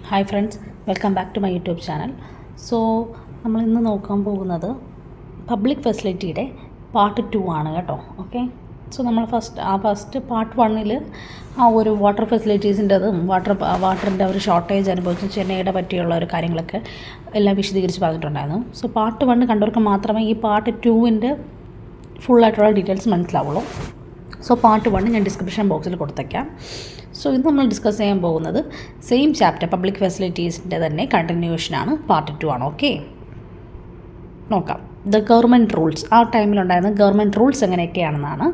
Hi friends, welcome back to my YouTube channel. So നമ്മൾ ഇന്ന് നോക്കാൻ പോകുന്നത് പബ്ലിക് ഫെസിലിറ്റിയുടെ പാർട്ട് 2 ആണ് കേട്ടോ. ഓക്കെ, സോ നമ്മൾ ഫസ്റ്റ് പാർട്ട് 1 ആ ഒരു വാട്ടർ ഫെസിലിറ്റീസിൻ്റെതും വാട്ടറിൻ്റെ ഒരു ഷോർട്ടേജ് അനുഭവിച്ച ചെന്നൈയുടെ പറ്റിയുള്ള ഒരു കാര്യങ്ങളൊക്കെ എല്ലാം വിശദീകരിച്ച് പറഞ്ഞിട്ടുണ്ടായിരുന്നു. സോ പാർട്ട് 1 കണ്ടവർക്ക് മാത്രമേ ഈ പാർട്ട് 2 ഫുള്ളായിട്ടുള്ള ഡീറ്റെയിൽസ് മനസ്സിലാവുള്ളൂ. സോ പാർട്ട് 1 ഞാൻ ഡിസ്ക്രിപ്ഷൻ ബോക്സിൽ കൊടുത്തേക്കാം. സോ ഇന്ന് നമ്മൾ ഡിസ്കസ് ചെയ്യാൻ പോകുന്നത് സെയിം ചാപ്റ്റർ പബ്ലിക് ഫെസിലിറ്റീസിൻ്റെ തന്നെ കണ്ടിന്യൂഷനാണ്, പാർട്ട് 2 ആണ്. ഓക്കെ, നോക്കാം. ദ ഗവൺമെൻറ് റൂൾസ്, ആ ടൈമിലുണ്ടായിരുന്ന ഗവൺമെൻറ് റൂൾസ് എങ്ങനെയൊക്കെയാണെന്നാണ്.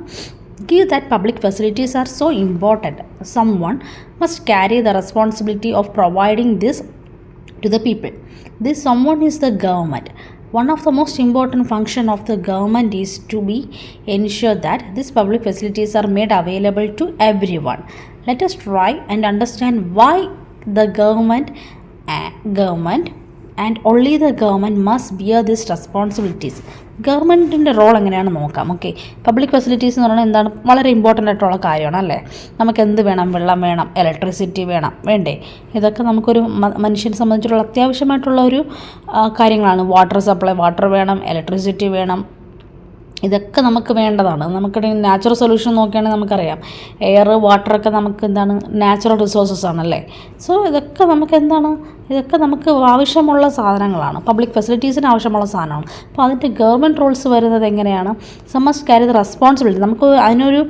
Give that public facilities are so important, someone must carry the responsibility of providing this to the people. This someone is the government. One of the most important function of the government is to be ensure that these public facilities are made available to everyone. Let us try and understand why the government and only the government must bear these responsibilities. ഗവൺമെൻറ്റിൻ്റെ role എങ്ങനെയാണെന്ന് നോക്കാം. Okay, public facilities എന്ന് പറയുന്നത് എന്താണ്? വളരെ important ആയിട്ടുള്ള കാര്യമാണ് അല്ലേ. നമുക്ക് എന്ത് വേണം? വെള്ളം വേണം, ഇലക്ട്രിസിറ്റി വേണ്ടേ? ഇതൊക്കെ നമുക്കൊരു മനുഷ്യനെ സംബന്ധിച്ചിട്ടുള്ള അത്യാവശ്യമായിട്ടുള്ള ഒരു കാര്യങ്ങളാണ്. വാട്ടർ സപ്ലൈ, വാട്ടർ വേണം, ഇലക്ട്രിസിറ്റി വേണം, ഇതൊക്കെ നമുക്ക് വേണ്ടതാണ്. നമുക്ക് നാച്ചുറൽ സൊല്യൂഷൻ നോക്കുകയാണെങ്കിൽ നമുക്കറിയാം, എയർ, വാട്ടറൊക്കെ നമുക്ക് എന്താണ്, നാച്ചുറൽ റിസോഴ്സസ് ആണല്ലേ. സോ ഇതൊക്കെ നമുക്ക് ആവശ്യമുള്ള സാധനങ്ങളാണ്, പബ്ലിക് ഫെസിലിറ്റീസിന് ആവശ്യമുള്ള സാധനമാണ്. അപ്പോൾ അതിൻ്റെ ഗവൺമെൻറ് റൂൾസ് വരുന്നത് എങ്ങനെയാണ്? Must carry the responsibility. നമുക്ക് അതിനൊരു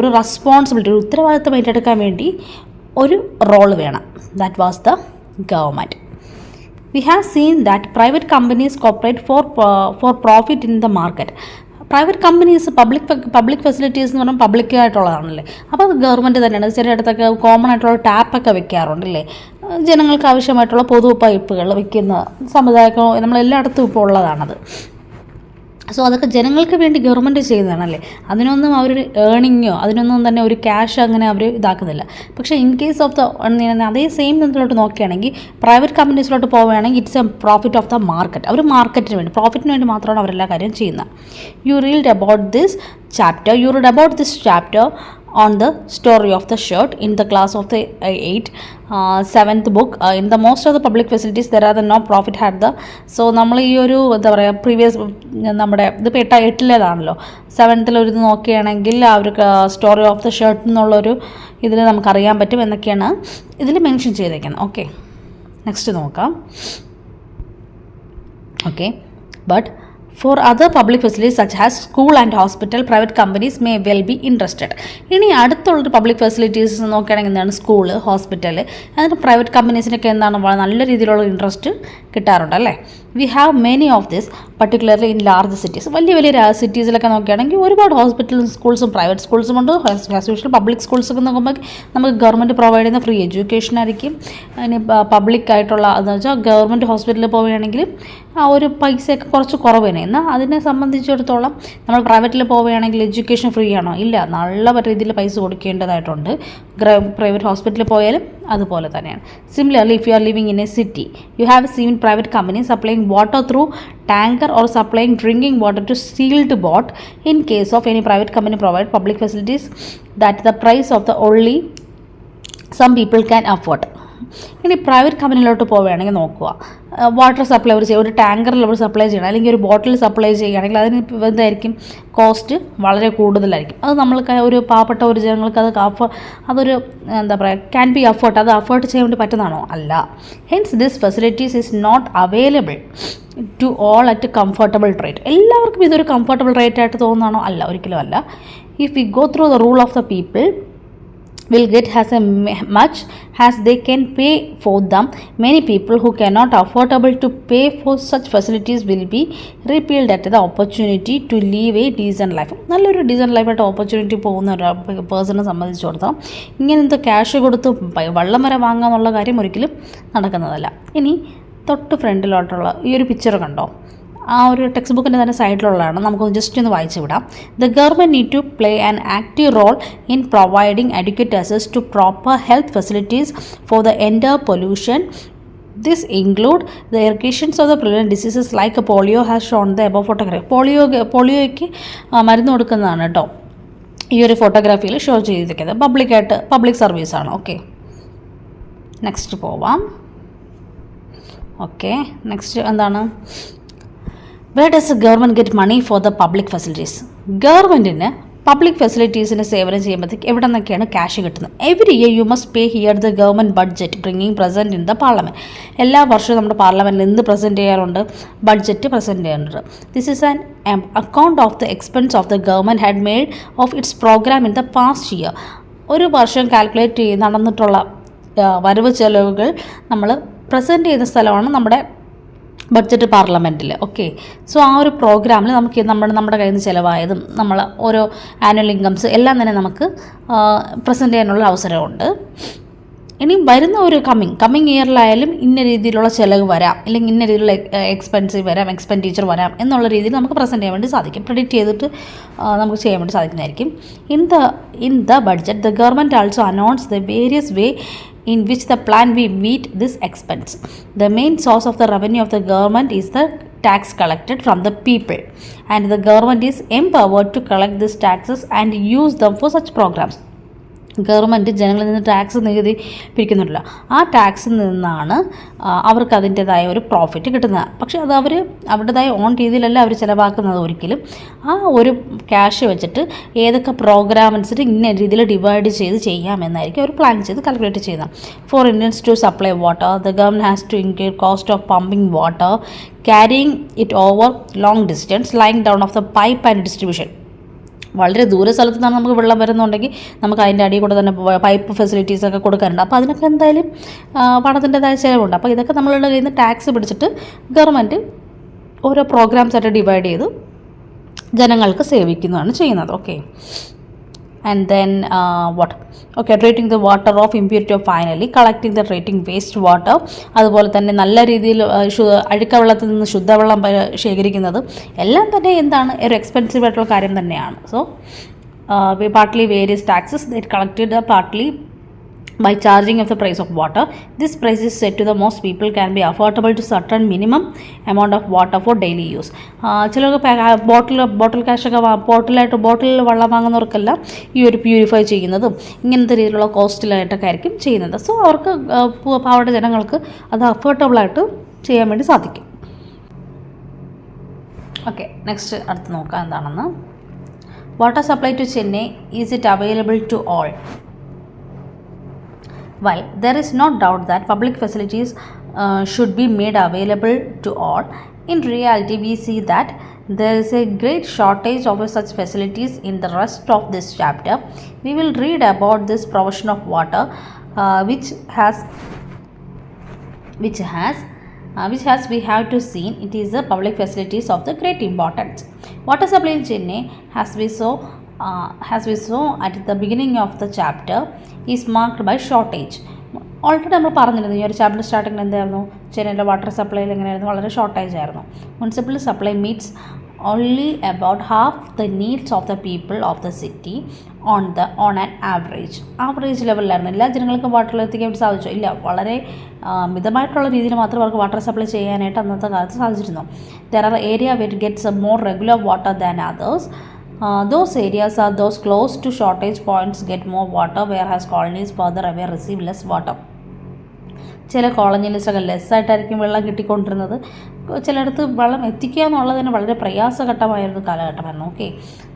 ഒരു റെസ്പോൺസിബിലിറ്റി, ഒരു ഉത്തരവാദിത്തം ഏറ്റെടുക്കാൻ വേണ്ടി ഒരു റോൾ വേണം. That was the government. We have seen that private companies cooperate for profit in the market. Private companies public facilities എന്ന് പറഞ്ഞാൽ പബ്ലിക് ആയിട്ടുള്ളതാണല്ലേ. അപ്പോൾ അത് ഗവൺമെൻറ് തന്നെയാണ്. ചിലയിടത്തൊക്കെ കോമൺ ആയിട്ടുള്ള ടാപ്പൊക്കെ വെക്കാറുണ്ടല്ലേ, ജനങ്ങൾക്ക് ആവശ്യമായിട്ടുള്ള പൊതു പൈപ്പുകൾ വെക്കുന്ന സമുദായമൊക്കെ നമ്മളെല്ലായിടത്തും ഇപ്പോൾ ഉള്ളതാണത്. സോ അതൊക്കെ ജനങ്ങൾക്ക് വേണ്ടി ഗവൺമെൻറ് ചെയ്യുന്നതാണല്ലേ. അതിനൊന്നും അവർ ഏണിങ്ങോ അതിനൊന്നും തന്നെ ഒരു ക്യാഷ് അങ്ങനെ അവർ ഇതാക്കുന്നില്ല. പക്ഷേ ഇൻ കേസ് ഓഫ് അതേ സെയിം ഇതിലോട്ട് നോക്കുകയാണെങ്കിൽ പ്രൈവറ്റ് കമ്പനീസിലോട്ട് പോവുകയാണെങ്കിൽ it's a profit of the market. അവർ മാർക്കറ്റിന് വേണ്ടി, പ്രോഫിറ്റിന് വേണ്ടി മാത്രമാണ് അവരെല്ലാ കാര്യം ചെയ്യുന്നത്. You read about this chapter on the story of the shirt in the class of the 7th book. In the most of the public facilities there are the no profit had the. So നമ്മൾ ഈ ഒരു previous നമ്മുടെ ഇതിപ്പോൾ 8ലേതാണല്ലോ, 7th ഒരു ഇത് നോക്കുകയാണെങ്കിൽ ആ ഒരു സ്റ്റോറി ഓഫ് ദ ഷർട്ട് എന്നുള്ളൊരു ഇതിൽ നമുക്കറിയാൻ പറ്റും എന്നൊക്കെയാണ് ഇതിൽ മെൻഷൻ ചെയ്തേക്കുന്നത്. ഓക്കെ, നെക്സ്റ്റ് നോക്കാം. Okay, but for other public facilities such as school and hospital, private companies may well be interested. ഇനി അടുത്തുള്ളൊരു പബ്ലിക് ഫെസിലിറ്റീസ് നോക്കുകയാണെങ്കിൽ എന്താണ്? സ്കൂള്, ഹോസ്പിറ്റൽ, അതിന് പ്രൈവറ്റ് കമ്പനീസിനൊക്കെ എന്താണ് നല്ല രീതിയിലുള്ള ഇൻട്രസ്റ്റ് കിട്ടാറുണ്ട് അല്ലേ. We have many of this particularly in large cities. വലിയ സിറ്റീസിലൊക്കെ നോക്കുകയാണെങ്കിൽ ഒരുപാട് ഹോസ്പിറ്റലും സ്കൂൾസും പ്രൈവറ്റ് സ്കൂൾസും ഉണ്ട്. ആസ് യൂഷ്വൽ പബ്ലിക് സ്കൂൾസൊക്കെ നോക്കുമ്പോൾ നമുക്ക് ഗവൺമെൻറ് പ്രൊവൈഡ് ചെയ്യുന്ന ഫ്രീ എഡ്യൂക്കേഷൻ ആയിരിക്കും. ഇനി പബ്ലിക് ആയിട്ടുള്ള അതെന്ന് വെച്ചാൽ ഗവൺമെൻറ് ഹോസ്പിറ്റലിൽ പോവുകയാണെങ്കിൽ ആ ഒരു പൈസയൊക്കെ കുറച്ച് കുറവ് തന്നെ. എന്നാൽ അതിനെ സംബന്ധിച്ചിടത്തോളം നമ്മൾ പ്രൈവറ്റിൽ പോവുകയാണെങ്കിൽ എഡ്യൂക്കേഷൻ ഫ്രീ ആണോ? ഇല്ല, നല്ല രീതിയിൽ പൈസ കൊടുക്കേണ്ടതായിട്ടുണ്ട്. പ്രൈവറ്റ് ഹോസ്പിറ്റലിൽ പോയാലും അതുപോലെ തന്നെയാണ്. Similarly if you are living in A city, you have seen private company supplying water through tanker or supplying drinking water to sealed boat. In case of any private company provide public facilities that the price of the only some people can afford. ഇനി private കമ്പനിയിലോട്ട് പോവുകയാണെങ്കിൽ നോക്കുക, water supply അവർ ചെയ്യും, ഒരു ടാങ്കറിൽ അവർ supply ചെയ്യണം, അല്ലെങ്കിൽ ഒരു ബോട്ടിൽ supply ചെയ്യുകയാണെങ്കിൽ അതിന് എന്തായിരിക്കും? കോസ്റ്റ് വളരെ കൂടുതലായിരിക്കും. അത് നമ്മൾക്ക് ഒരു പാവപ്പെട്ട ഒരു ജനങ്ങൾക്ക് അതൊരു ക്യാൻ ബി അഫോർഡ്, അത് അഫോർഡ് ചെയ്യാൻ വേണ്ടി പറ്റുന്നതാണോ? അല്ല. Hence this facilities is not available to all at comfortable rate. എല്ലാവർക്കും ഇതൊരു കംഫർട്ടബിൾ റേറ്റ് ആയിട്ട് തോന്നുന്നതാണോ? അല്ല, ഒരിക്കലും അല്ല. If we go through the rule of the people will get as much as they can pay for them. Many people who cannot affordable to pay for such facilities will be repelled at the opportunity to live a decent life. നല്ലൊരു decent ലൈഫായിട്ട് opportunity പോകുന്ന ഒരു പേഴ്സണെ സംബന്ധിച്ചിടത്തോളം ഇങ്ങനത്തെ cash കൊടുത്ത് വെള്ളം വരെ വാങ്ങുക എന്നുള്ള കാര്യം ഒരിക്കലും നടക്കുന്നതല്ല. ഇനി തൊട്ട് ഫ്രണ്ടിലോട്ടുള്ള ഈ ഒരു പിക്ചർ കണ്ടോ? ആ ഒരു ടെക്സ്റ്റ് ബുക്കിൻ്റെ തന്നെ സൈഡിലുള്ളതാണ്. നമുക്കൊന്ന് ജസ്റ്റ് ഒന്ന് വായിച്ചു വിടാം. The government need to play an active role in providing advocate access to proper health facilities for the entire population. This include the eradications of the prevent diseases like polio has shown the above photography. പോളിയോയ്ക്ക് മരുന്ന് കൊടുക്കുന്നതാണ് കേട്ടോ ഈ ഒരു ഫോട്ടോഗ്രാഫിയിൽ show ചെയ്തിരിക്കുന്നത്. Public സർവീസാണ്. Okay, next പോവാം. ഓക്കെ, നെക്സ്റ്റ് എന്താണ്? Where does government get money for the public facilities? ഗവൺമെൻറ്റിന് പബ്ലിക് ഫെസിലിറ്റീസിന് സേവനം ചെയ്യുമ്പോഴത്തേക്ക് എവിടെ നിന്നൊക്കെയാണ് ക്യാഷ് കിട്ടുന്നത്? Every year you must pay here the government budget bringing present in the parliament. എല്ലാ വർഷവും നമ്മുടെ പാർലമെൻറ്റിൽ എന്ത് പ്രസൻറ്റ് ചെയ്യാറുണ്ട്? ബഡ്ജറ്റ് പ്രസൻറ്റ് ചെയ്യാറുണ്ട്. This is an account of the expense of the government had made of its program in the past year. ഒരു വർഷം calculate ചെയ്ത് നടന്നിട്ടുള്ള വരവ് ചെലവുകൾ നമ്മൾ പ്രസൻറ്റ് ചെയ്യുന്ന സ്ഥലമാണ് നമ്മുടെ ബഡ്ജറ്റ് പാർലമെൻറ്റിൽ. ഓക്കെ, സോ ആ ഒരു പ്രോഗ്രാമിൽ നമുക്ക് നമ്മുടെ കയ്യിൽ നിന്ന് ചിലവായതും നമ്മൾ ഓരോ ആനുവൽ ഇൻകംസ് എല്ലാം തന്നെ നമുക്ക് പ്രസൻറ്റ് ചെയ്യാനുള്ള അവസരമുണ്ട്. ഇനി വരുന്ന ഒരു കമ്മിങ് ഇയറിലായാലും ഇന്ന രീതിയിലുള്ള ചിലവ് വരാം, അല്ലെങ്കിൽ ഇന്ന രീതിയിലുള്ള എക്സ്പെൻഡിച്ചർ വരാം എന്നുള്ള രീതിയിൽ നമുക്ക് പ്രസൻറ്റ് ചെയ്യാൻ വേണ്ടി സാധിക്കും. പ്രെഡിക്റ്റ് ചെയ്തിട്ട് നമുക്ക് ചെയ്യാൻ വേണ്ടി സാധിക്കുന്നതായിരിക്കും. In the budget the government also announce the various way in which the plan will meet this expense. The main source of the revenue of the government is the tax collected from the people, and the government is empowered to collect these taxes and use them for such programs. Government ജനങ്ങളിൽ നിന്ന് tax നികുതി പിരിക്കുന്നുണ്ടല്ലോ, ആ ടാക്സിൽ നിന്നാണ് അവർക്ക് അതിൻ്റേതായ ഒരു profit കിട്ടുന്നത്. പക്ഷേ അത് അവർ അവരുടേതായ ഓൺ രീതിയിലല്ല അവർ ചിലവാക്കുന്നത് ഒരിക്കലും. ആ ഒരു ക്യാഷ് വെച്ചിട്ട് ഏതൊക്കെ പ്രോഗ്രാം അനുസരിച്ച് ഇന്ന രീതിയിൽ ഡിവൈഡ് ചെയ്ത് ചെയ്യാമെന്നായിരിക്കും അവർ പ്ലാൻ ചെയ്ത് കാൽക്കുലേറ്റ് ചെയ്യുന്നത്. For instance, to supply water the government has to incur cost of pumping water, carrying it over long distance, laying down of the pipe and distribution. വളരെ ദൂര സ്ഥലത്ത് നിന്നാണ് നമുക്ക് വെള്ളം വരുന്നുണ്ടെങ്കിൽ നമുക്ക് അതിൻ്റെ അടിയിൽ കൂടെ തന്നെ പൈപ്പ് ഫെസിലിറ്റീസൊക്കെ കൊടുക്കാറുണ്ട്. അപ്പോൾ അതിനൊക്കെ എന്തായാലും പണത്തിൻ്റെതായ ചിലവുണ്ട്. അപ്പോൾ ഇതൊക്കെ നമ്മളുടെ കയ്യിൽ നിന്ന് ടാക്സ് പിടിച്ചിട്ട് ഗവൺമെൻറ് ഓരോ പ്രോഗ്രാംസായിട്ട് ഡിവൈഡ് ചെയ്ത് ജനങ്ങൾക്ക് സേവിക്കുന്നതാണ് ചെയ്യുന്നത്. Okay, and then treating the water of impurity of finally collecting the treating waste water. അതുപോലെ തന്നെ നല്ല രീതിയിൽ അഴുക്ക വെള്ളത്തിൽ നിന്ന് ശുദ്ധവെള്ളം ശേഖരിക്കുന്നത് എല്ലാം തന്നെ എന്താണ് ഒരു എക്സ്പെൻസീവ് ആയിട്ടുള്ള കാര്യം തന്നെയാണ്. So partly various taxes that collected partly by charging of the price of water. This price is set to the most people can be affordable to certain minimum amount of water for daily use. ചിലർക്ക് ബോട്ടിൽ ക്യാഷൊക്കെ ബോട്ടിൽ വെള്ളം വാങ്ങുന്നവർക്കെല്ലാം ഈ ഒരു purify ചെയ്യുന്നതും ഇങ്ങനത്തെ രീതിയിലുള്ള കോസ്റ്റിലായിട്ടൊക്കെ ആയിരിക്കും ചെയ്യുന്നത്. So അവർക്ക് പാവപ്പെട്ട ജനങ്ങൾക്ക് അത് അഫോർഡബിളായിട്ട് ചെയ്യാൻ വേണ്ടി സാധിക്കും. ഓക്കെ, നെക്സ്റ്റ് അടുത്ത് നോക്കാം എന്താണെന്ന്. Water supply to Chennai, is it available to all? Well, there is no doubt that public facilities should be made available to all. In reality, we see that there is a great shortage of such facilities in the rest of this chapter. We will read about this provision of water, which we have to see. It is the public facilities of the great importance. Water supply in Chennai, as we saw at the beginning of the chapter, is marked by shortage. Already നമ്മൾ പറഞ്ഞിരുന്നു ഈ ഒരു chapter സ്റ്റാർട്ടിങ്ങിൽ എന്തായിരുന്നു, ചെന്നൈയിലെ water സപ്ലൈയിൽ എങ്ങനെയായിരുന്നു, വളരെ shortage ആയിരുന്നു. Municipal supply meets only about half the needs of the people of the city on an average ലെവലിലായിരുന്നു. എല്ലാ ജനങ്ങൾക്കും വാട്ടർ എത്തിക്കാൻ വേണ്ടി സാധിച്ചു? ഇല്ല, വളരെ മിതമായിട്ടുള്ള രീതിയിൽ മാത്രം അവർക്ക് വാട്ടർ സപ്ലൈ ചെയ്യാനായിട്ട് അന്നത്തെ കാലത്ത് സാധിച്ചിരുന്നു. There are area wet gets more regular water than others. Those areas are those close to shortage points get more water, whereas colonies further away receive less water. ചില കോളനിയിലൊക്കെ ലെസ്സായിട്ടായിരിക്കും വെള്ളം കിട്ടിക്കൊണ്ടിരുന്നത്. ചിലയിടത്ത് വെള്ളം എത്തിക്കുക എന്നുള്ളത് തന്നെ വളരെ പ്രയാസഘട്ടമായിരുന്ന കാലഘട്ടമായിരുന്നു. Okay,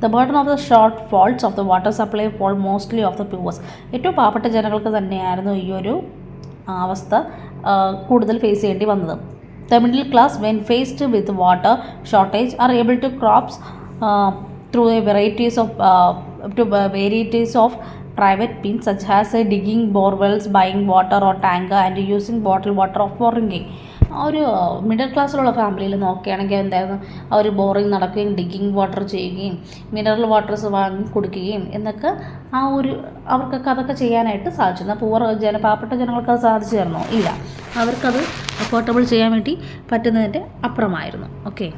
the burden of the shortfalls of the water supply fall mostly of the poorest. ഏറ്റവും പാവപ്പെട്ട ജനങ്ങൾക്ക് തന്നെയായിരുന്നു ഈ ഒരു അവസ്ഥ കൂടുതൽ ഫേസ് ചെയ്യേണ്ടി വന്നത്. The middle class when faced with water shortage are able to crops through a varieties of private means such as digging borewells, buying water or tanker and using bottled water for drinking. ഒരു middle ക്ലാസ്സിലുള്ള ഫാമിലിയിൽ നോക്കുകയാണെങ്കിൽ എന്തായിരുന്നു, അവർ boring നടക്കുകയും digging water ചെയ്യുകയും mineral waters വാങ്ങി കുടിക്കുകയും എന്നൊക്കെ അവർക്കൊക്കെ അതൊക്കെ ചെയ്യാനായിട്ട് സാധിച്ചിരുന്നു. പാവപ്പെട്ട ജനങ്ങൾക്ക് അത് സാധിച്ചിരുന്നോ? ഇല്ല, അവർക്കത് അഫോർഡബിൾ ചെയ്യാൻ വേണ്ടി പറ്റുന്നതിൻ്റെ അപ്പുറമായിരുന്നു. Okay,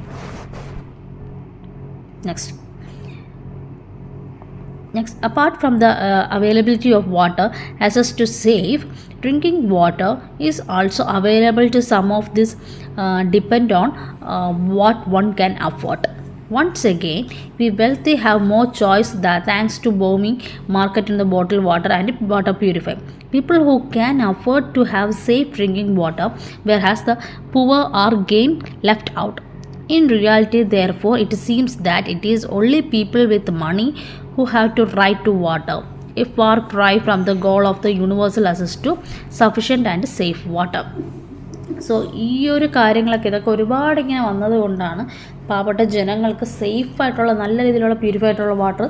Next, apart from the availability of water access to safe drinking water is also available to some of this depend on what one can afford. Once again, we wealthy have more choice thanks to booming market in the bottled water and water purifier. People who can afford to have safe drinking water, whereas the poor are again left out. In reality, therefore, it seems that it is only people with money who have to right to water, a far cry from the goal of the universal access to sufficient and safe water. So ഈ ഒരു കാര്യങ്ങളൊക്കെ ഇതൊക്കെ ഒരുപാട് ഇങ്ങനെ വന്നതുകൊണ്ടാണ് പാവപ്പെട്ട ജനങ്ങൾക്ക് സേഫായിട്ടുള്ള നല്ല രീതിയിലുള്ള പ്യൂരിഫൈ ആയിട്ടുള്ള വാട്ടർ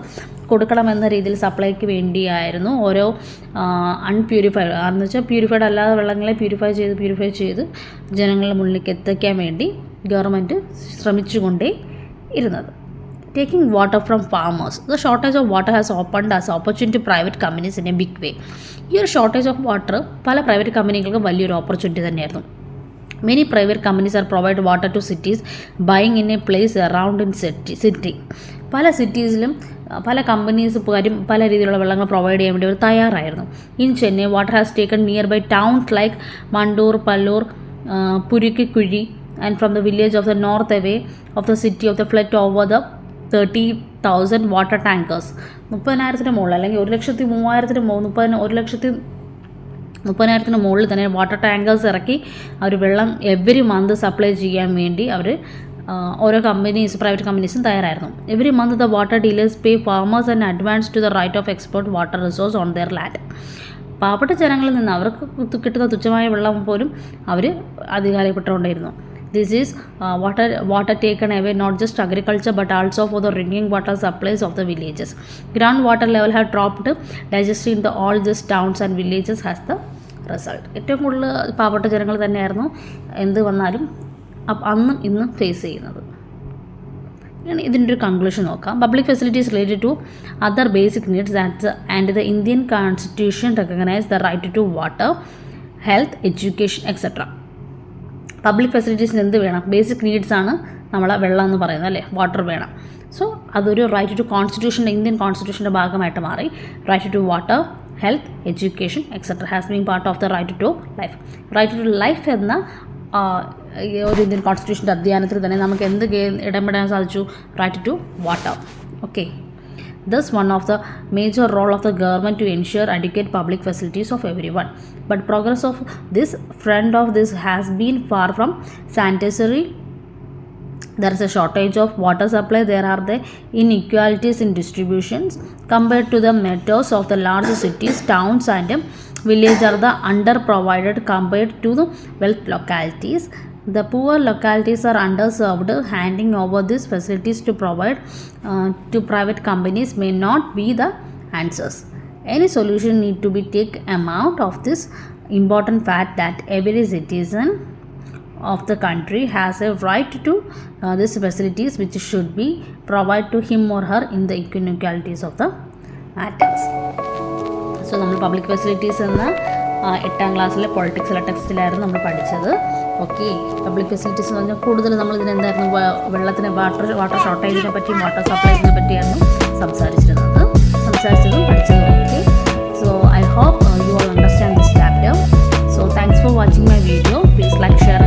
കൊടുക്കണമെന്ന രീതിയിൽ സപ്ലൈക്ക് വേണ്ടിയായിരുന്നു ഓരോ അൺപ്യൂരിഫൈഡ് എന്ന് വെച്ചാൽ പ്യൂരിഫൈഡ് അല്ലാതെ വെള്ളങ്ങളെ പ്യൂരിഫൈ ചെയ്ത് ജനങ്ങളുടെ മുന്നിലേക്ക് എത്തിക്കാൻ വേണ്ടി ഗവൺമെൻറ് ശ്രമിച്ചുകൊണ്ടേ ഇരുന്നത്. Taking water from farmers. The shortage of water has opened as opportunity to private companies in a big way. ഈ ഒരു ഷോർട്ടേജ് ഓഫ് വാട്ടർ പല പ്രൈവറ്റ് കമ്പനികൾക്ക് വലിയൊരു ഓപ്പർച്യൂണിറ്റി തന്നെയായിരുന്നു. Many private companies are provide water to cities buying in a place around in city. പല സിറ്റീസിലും പല companies പല രീതിയിലുള്ള വെള്ളങ്ങൾ പ്രൊവൈഡ് ചെയ്യാൻ വേണ്ടി അവർ തയ്യാറായിരുന്നു. In Chennai water has taken nearby towns like Mandur, Palur, Purukkikuzhi and from the village of the north away of the city of the flood over the 30,000 water tankers. 30,000 മുകളിൽ അല്ലെങ്കിൽ 1,30,000 മുകളിൽ തന്നെ വാട്ടർ ടാങ്കേഴ്സ് ഇറക്കി അവർ വെള്ളം എവറി മന്ത് സപ്ലൈ ചെയ്യാൻ വേണ്ടി അവർ ഓരോ private കമ്പനീസും തയ്യാറായിരുന്നു. Every month the water dealers pay farmers and advance to the right of export water resource on their land. പാവപ്പെട്ട ജനങ്ങളിൽ നിന്ന് അവർക്ക് കിട്ടുന്ന തുച്ഛമായ വെള്ളം പോലും അവർ അധികാരപ്പെട്ടുകൊണ്ടിരുന്നു. This is water taken away not just agriculture but also for the drinking water supplies of the villages. Groundwater level have dropped digesting the all these towns and villages has the result. ഏറ്റവും കൂടുതൽ പാവപ്പെട്ട ജനങ്ങൾ തന്നെയായിരുന്നു എന്ത് വന്നാലും അന്നും ഇന്നും face ചെയ്യുന്നത്. ഇതിൻ്റെ ഒരു കൺക്ലൂഷൻ നോക്കാം. Public facilities related to other basic needs and the Indian constitution recognise the right to water, health, education etcetera. Public ഫെസിലിറ്റീസിന് എന്ത് വേണം? ബേസിക് നീഡ്സ് ആണ് നമ്മളെ വെള്ളം എന്ന് പറയുന്നത് അല്ലേ, വാട്ടർ വേണം. സോ അതൊരു റൈറ്റ് ടു കോൺസ്റ്റിറ്റ്യൂഷൻ്റെ ഇന്ത്യൻ കോൺസ്റ്റിറ്റ്യൂഷൻ്റെ ഭാഗമായിട്ട് മാറി. Right to water, health, education etcetera has been part of the right to life. Right to life എന്ന ഒരു ഇന്ത്യൻ കോൺസ്റ്റിറ്റ്യൂഷൻ്റെ അധ്യായനത്തിൽ തന്നെ നമുക്ക് എന്ത് ഇടപെടാൻ സാധിച്ചു? Right to water. Okay, thus one of the major role of the government to ensure adequate public facilities of everyone. But progress of this front of this has been far from satisfactory. There is a shortage of water supply. There are the inequalities in distributions compared to the metros of the large cities. Towns and villages are the underprovided compared to the wealth localities. The poor localities are underserved. Handing over these facilities to provide to private companies may not be the answers. Any solution need to be take account of this important fact that every citizen of the country has a right to these facilities which should be provided to him or her in the inequalities of the matters. So നമ്മൾ public facilities എന്ന 8ാം ക്ലാസ്സിലെ പൊളിറ്റിക്സിലെ ടെക്സ്റ്റിലായിരുന്നു നമ്മൾ പഠിച്ചത്. Okay, public facilities എന്ന് പറഞ്ഞാൽ കൂടുതൽ നമ്മൾ ഇതിനെന്തായിരുന്നു വെള്ളത്തിന് വാട്ടർ ഷോർട്ടേജിനെ പറ്റിയും വാട്ടർ സപ്ലൈസിനെ പറ്റിയായിരുന്നു സംസാരിച്ചതും പഠിച്ചതും. Okay, so I hope you all understand this chapter. So thanks for watching my video. Please like, share